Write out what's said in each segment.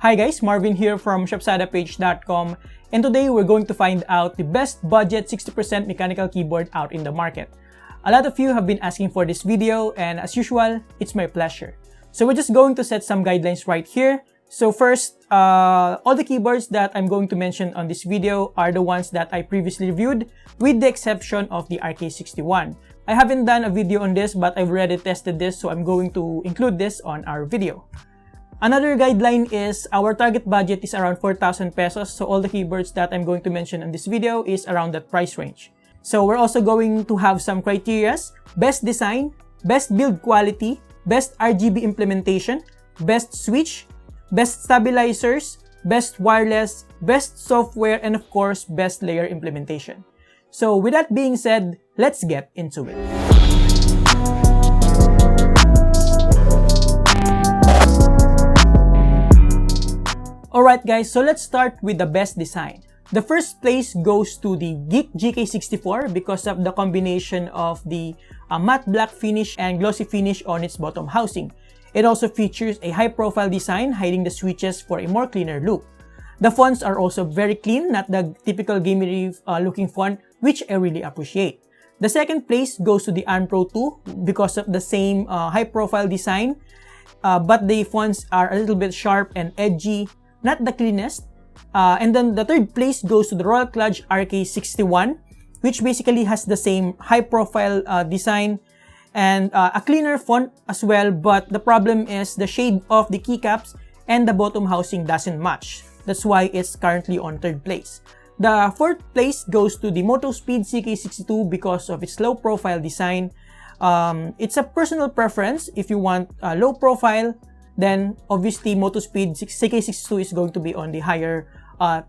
Hi guys, Marvin here from shopsadapage.com, and today we're going to find out the best budget 60% mechanical keyboard out in the market. A lot of you have been asking for this video, and as usual, it's my pleasure. So we're just going to set some guidelines right here. So first, all the keyboards that I'm going to mention on this video are the ones that I previously reviewed, with the exception of the RK61. I haven't done a video on this, but I've already tested this, so I'm going to include this on our video. Another guideline is our target budget is around 4,000 pesos, so all the keyboards that I'm going to mention in this video is around that price range. So we're also going to have some criterias: best design, best build quality, best RGB implementation, best switch, best stabilizers, best wireless, best software, and of course, best layer implementation. So with that being said, let's get into it. Alright guys, so let's start with the best design. The first place goes to the Geek GK64 because of the combination of the matte black finish and glossy finish on its bottom housing. It also features a high-profile design hiding the switches for a more cleaner look. The fonts are also very clean, not the typical gamery looking font, which I really appreciate. The second place goes to the Unpro 2 because of the same high-profile design, but the fonts are a little bit sharp and edgy, not the cleanest. And then the third place goes to the Royal Kludge RK61, which basically has the same high-profile design and a cleaner font as well, but the problem is the shade of the keycaps and the bottom housing doesn't match. That's why it's currently on third place. The fourth place goes to the MotoSpeed CK62 because of its low-profile design. It's a personal preference. If you want a low profile, then obviously MotoSpeed CK62 is going to be on the higher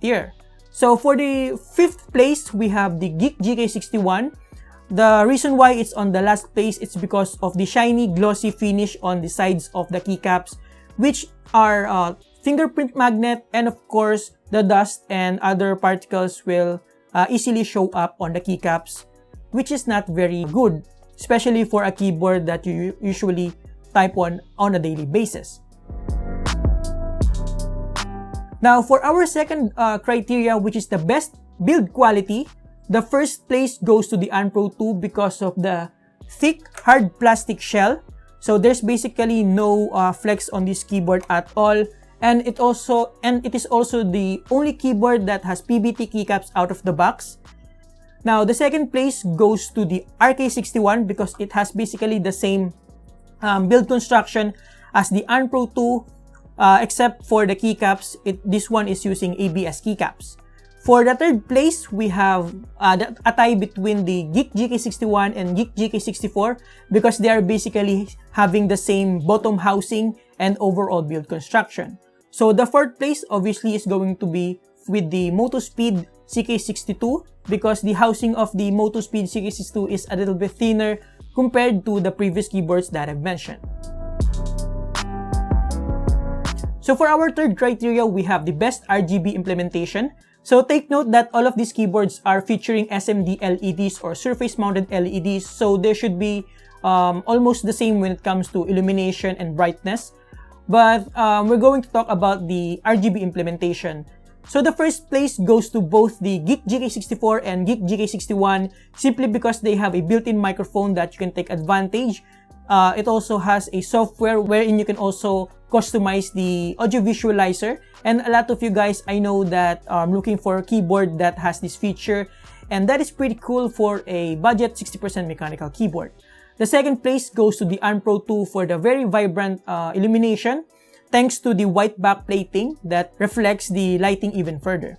tier. So for the fifth place, we have the Geek GK61. The reason why it's on the last place is because of the shiny glossy finish on the sides of the keycaps, which are fingerprint magnet, and of course the dust and other particles will easily show up on the keycaps, which is not very good, especially for a keyboard that you usually type on a daily basis. Now for our second criteria, which is the best build quality, the first place goes to the Unpro 2 because of the thick hard plastic shell. So there's basically no flex on this keyboard at all, and it is also the only keyboard that has PBT keycaps out of the box. Now the second place goes to the RK61 because it has basically the same build construction as the Unpro 2, except for the keycaps. This one is using ABS keycaps. For the third place, we have a tie between the Geek GK61 and Geek GK64 because they are basically having the same bottom housing and overall build construction. So the fourth place obviously is going to be with the MotoSpeed CK62 because the housing of the MotoSpeed CK62 is a little bit thinner compared to the previous keyboards that I've mentioned. So for our third criteria, we have the best RGB implementation. So take note that all of these keyboards are featuring SMD LEDs or surface-mounted LEDs, so they should be almost the same when it comes to illumination and brightness. But we're going to talk about the RGB implementation. So the first place goes to both the Geek GK64 and Geek GK61 simply because they have a built-in microphone that you can take advantage. It also has a software wherein you can also customize the audio visualizer, and a lot of you guys I know that are looking for a keyboard that has this feature, and that is pretty cool for a budget 60% mechanical keyboard. The second place goes to the Unpro 2 for the very vibrant illumination, thanks to the white back plating that reflects the lighting even further.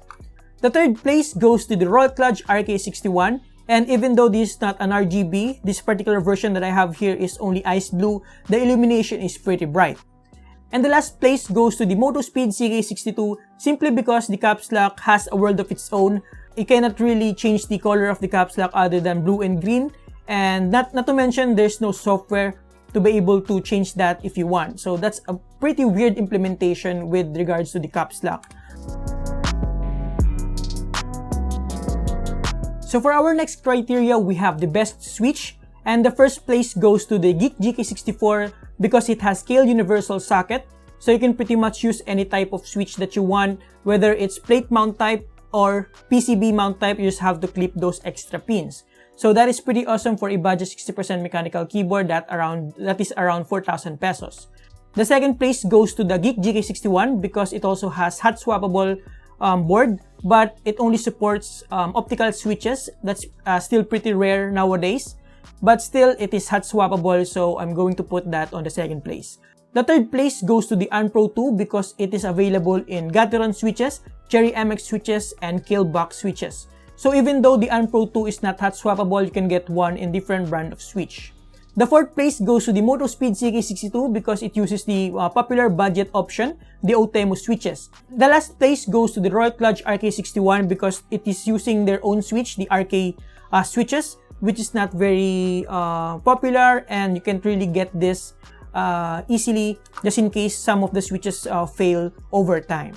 The third place goes to the Royal Kludge RK61, and even though this is not an RGB, this particular version that I have here is only ice blue, the illumination is pretty bright. And the last place goes to the MotoSpeed CK62 simply because the caps lock has a world of its own. You cannot really change the color of the caps lock other than blue and green, and not to mention there's no software to be able to change that if you want. So that's a pretty weird implementation with regards to the caps lock. So for our next criteria, we have the best switch, and the first place goes to the Geek GK64 because it has scale universal socket, So you can pretty much use any type of switch that you want, whether it's plate mount type or PCB mount type. You just have to clip those extra pins. So that is pretty awesome for a budget 60% mechanical keyboard that is around 4,000 pesos. The second place goes to the Geek GK61 because it also has hot-swappable board, but it only supports optical switches. That's still pretty rare nowadays, but still it is hot-swappable, so I'm going to put that on the second place. The third place goes to the Unpro 2 because it is available in Gateron switches, Cherry MX switches, and Killbox switches. So even though the Unpro 2 is not hot-swappable, you can get one in different brand of switch. The fourth place goes to the MotoSpeed CK62 because it uses the popular budget option, the Otemu switches. The last place goes to the Royal Clutch RK61 because it is using their own switch, the RK switches, which is not very popular, and you can't really get this easily just in case some of the switches fail over time.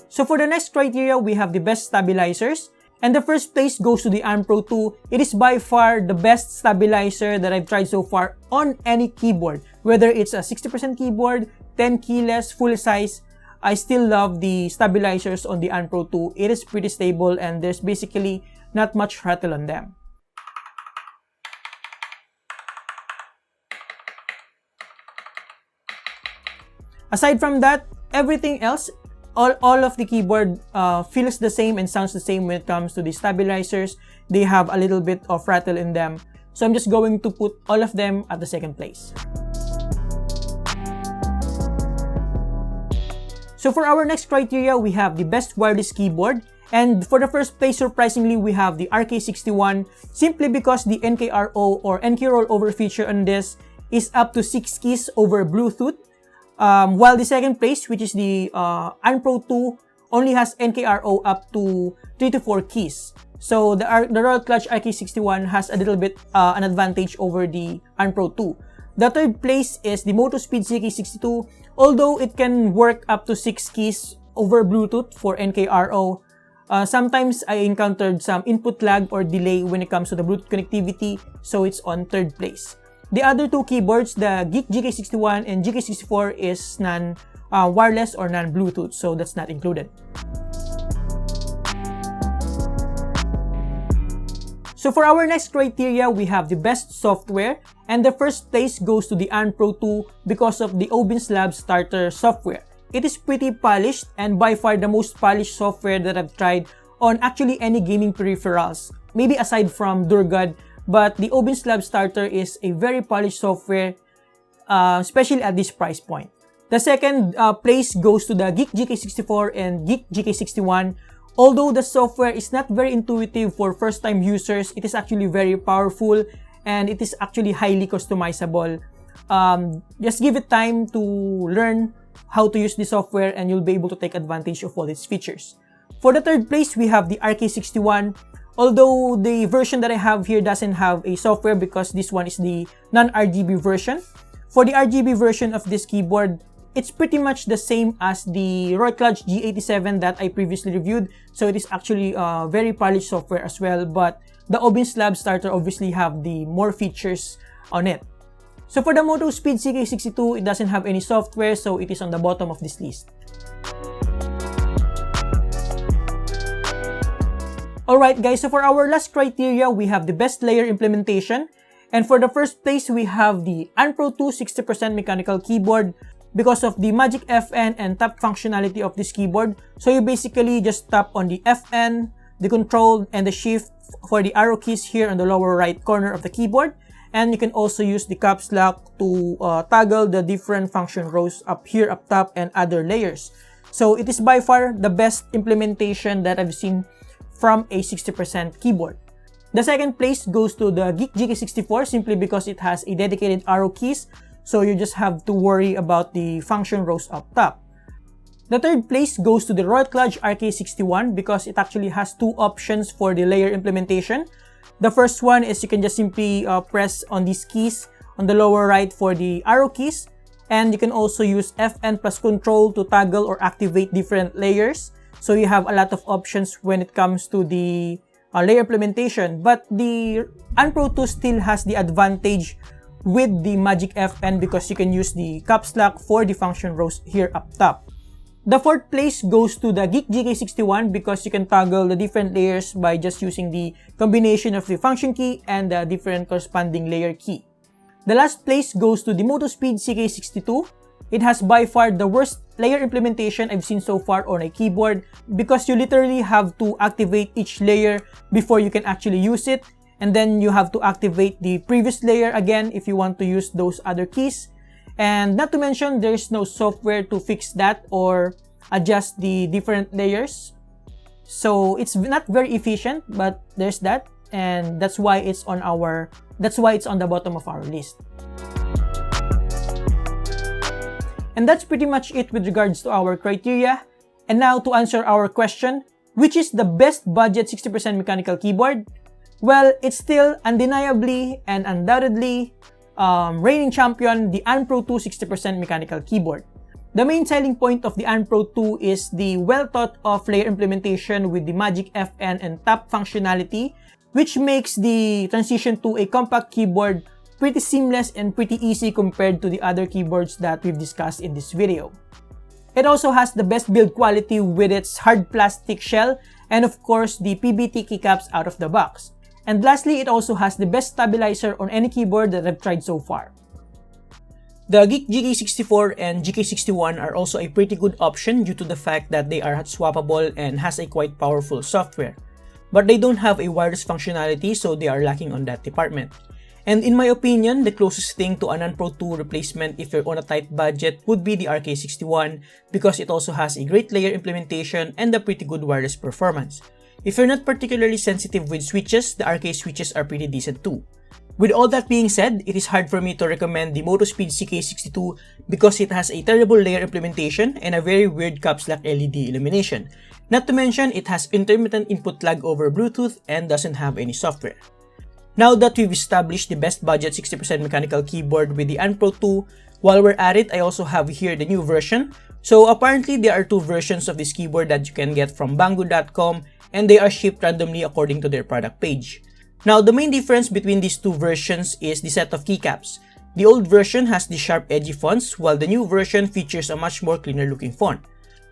So for the next criteria, we have the best stabilizers. And the first place goes to the Unpro 2. It is by far the best stabilizer that I've tried so far on any keyboard. Whether it's a 60% keyboard, 10 keyless, full size, I still love the stabilizers on the Unpro 2. It is pretty stable and there's basically not much rattle on them. Aside from that, everything else, all of the keyboard feels the same and sounds the same when it comes to the stabilizers. They have a little bit of rattle in them. So I'm just going to put all of them at the second place. So for our next criteria, we have the best wireless keyboard. And for the first place, surprisingly, we have the RK61 simply because the NKRO or NK rollover feature on this is up to 6 keys over Bluetooth. While the second place, which is the Unpro 2, only has NKRO up to 3 to 4 keys. So the Royal Clutch RK61 has a little bit an advantage over the Unpro 2. The third place is the MotoSpeed CK62. Although it can work up to 6 keys over Bluetooth for NKRO, sometimes I encountered some input lag or delay when it comes to the Bluetooth connectivity, so it's on third place. The other two keyboards, the Geek GK61 and GK64, is non-wireless or non-Bluetooth, so that's not included. So for our next criteria, we have the best software, and the first place goes to the Unpro 2 because of the Obins Lab starter software. It is pretty polished and by far the most polished software that I've tried on actually any gaming peripherals, maybe aside from Durgad. But the Obins Lab Starter is a very polished software, especially at this price point. The second place goes to the Geek GK64 and Geek GK61. Although the software is not very intuitive for first-time users, it is actually very powerful and it is actually highly customizable. Just give it time to learn how to use the software and you'll be able to take advantage of all its features. For the third place, we have the RK61. Although the version that I have here doesn't have a software because this one is the non-RGB version. For the RGB version of this keyboard, it's pretty much the same as the Royal Clutch G87 that I previously reviewed. So it is actually very polished software as well. But the Obins Lab Starter obviously have the more features on it. So for the MotoSpeed CK62, it doesn't have any software, so it is on the bottom of this list. Alright guys, so for our last criteria, we have the best layer implementation. And for the first place, we have the Unpro 2 60% mechanical keyboard because of the Magic FN and tap functionality of this keyboard. So you basically just tap on the FN, the control, and the shift for the arrow keys here on the lower right corner of the keyboard. And you can also use the caps lock to toggle the different function rows up here, up top, and other layers. So it is by far the best implementation that I've seen from a 60% keyboard. The second place goes to the Geek GK64 simply because it has a dedicated arrow keys, so you just have to worry about the function rows up top. The third place goes to the Royal Clutch RK61 because it actually has two options for the layer implementation. The first one is you can just simply press on these keys on the lower right for the arrow keys, and you can also use FN plus control to toggle or activate different layers. So you have a lot of options when it comes to the layer implementation. But the Unpro 2 still has the advantage with the Magic FN because you can use the caps lock for the function rows here up top. The fourth place goes to the Geek GK61 because you can toggle the different layers by just using the combination of the function key and the different corresponding layer key. The last place goes to the MotoSpeed CK62. It has by far the worst layer implementation I've seen so far on a keyboard because you literally have to activate each layer before you can actually use it, and then you have to activate the previous layer again if you want to use those other keys. And not to mention, there's no software to fix that or adjust the different layers. So it's not very efficient, but there's that, and that's why it's on the bottom of our list. And that's pretty much it with regards to our criteria. And now to answer our question, which is the best budget 60% mechanical keyboard? Well, it's still undeniably and undoubtedly reigning champion, the Unpro 2 60% mechanical keyboard. The main selling point of the Unpro 2 is the well-thought-of layer implementation with the Magic FN and tap functionality, which makes the transition to a compact keyboard pretty seamless and pretty easy compared to the other keyboards that we've discussed in this video. It also has the best build quality with its hard plastic shell and of course the PBT keycaps out of the box. And lastly, it also has the best stabilizer on any keyboard that I've tried so far. The Geek GK64 and GK61 are also a pretty good option due to the fact that they are hot-swappable and has a quite powerful software. But they don't have a wireless functionality, so they are lacking on that department. And in my opinion, the closest thing to an Unpro 2 replacement if you're on a tight budget would be the RK61 because it also has a great layer implementation and a pretty good wireless performance. If you're not particularly sensitive with switches, the RK switches are pretty decent too. With all that being said, it is hard for me to recommend the MotoSpeed CK62 because it has a terrible layer implementation and a very weird caps lock LED illumination. Not to mention, it has intermittent input lag over Bluetooth and doesn't have any software. Now that we've established the best budget 60% mechanical keyboard with the Unpro 2, while we're at it, I also have here the new version. So apparently there are two versions of this keyboard that you can get from BANGGOOD.com and they are shipped randomly according to their product page. Now the main difference between these two versions is the set of keycaps. The old version has the sharp edgy fonts while the new version features a much more cleaner looking font.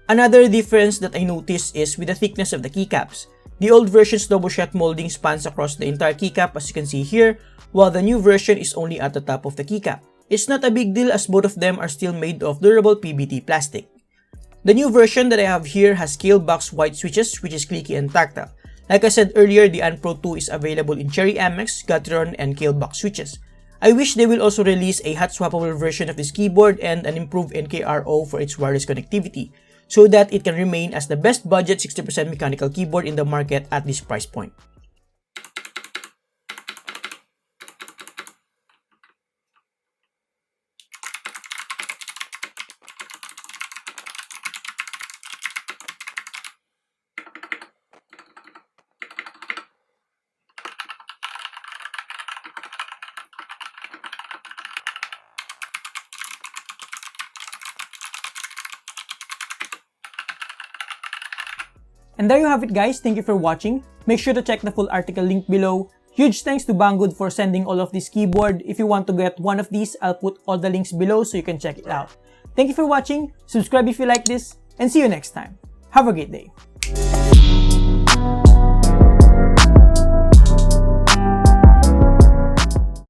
Another difference that I noticed is with the thickness of the keycaps. The old version's double shot molding spans across the entire keycap as you can see here, while the new version is only at the top of the keycap. It's not a big deal as both of them are still made of durable PBT plastic. The new version that I have here has scale box white switches which is clicky and tactile. Like I said earlier, the Unpro 2 is available in Cherry Amex, Gateron, and scale box switches. I wish they will also release a hot-swappable version of this keyboard and an improved NKRO for its wireless connectivity, so that it can remain as the best budget 60% mechanical keyboard in the market at this price point. And there you have it guys, thank you for watching. Make sure to check the full article link below. Huge thanks to BANGGOOD for sending all of this keyboard. If you want to get one of these, I'll put all the links below so you can check it out. Thank you for watching, subscribe if you like this, and see you next time. Have a great day.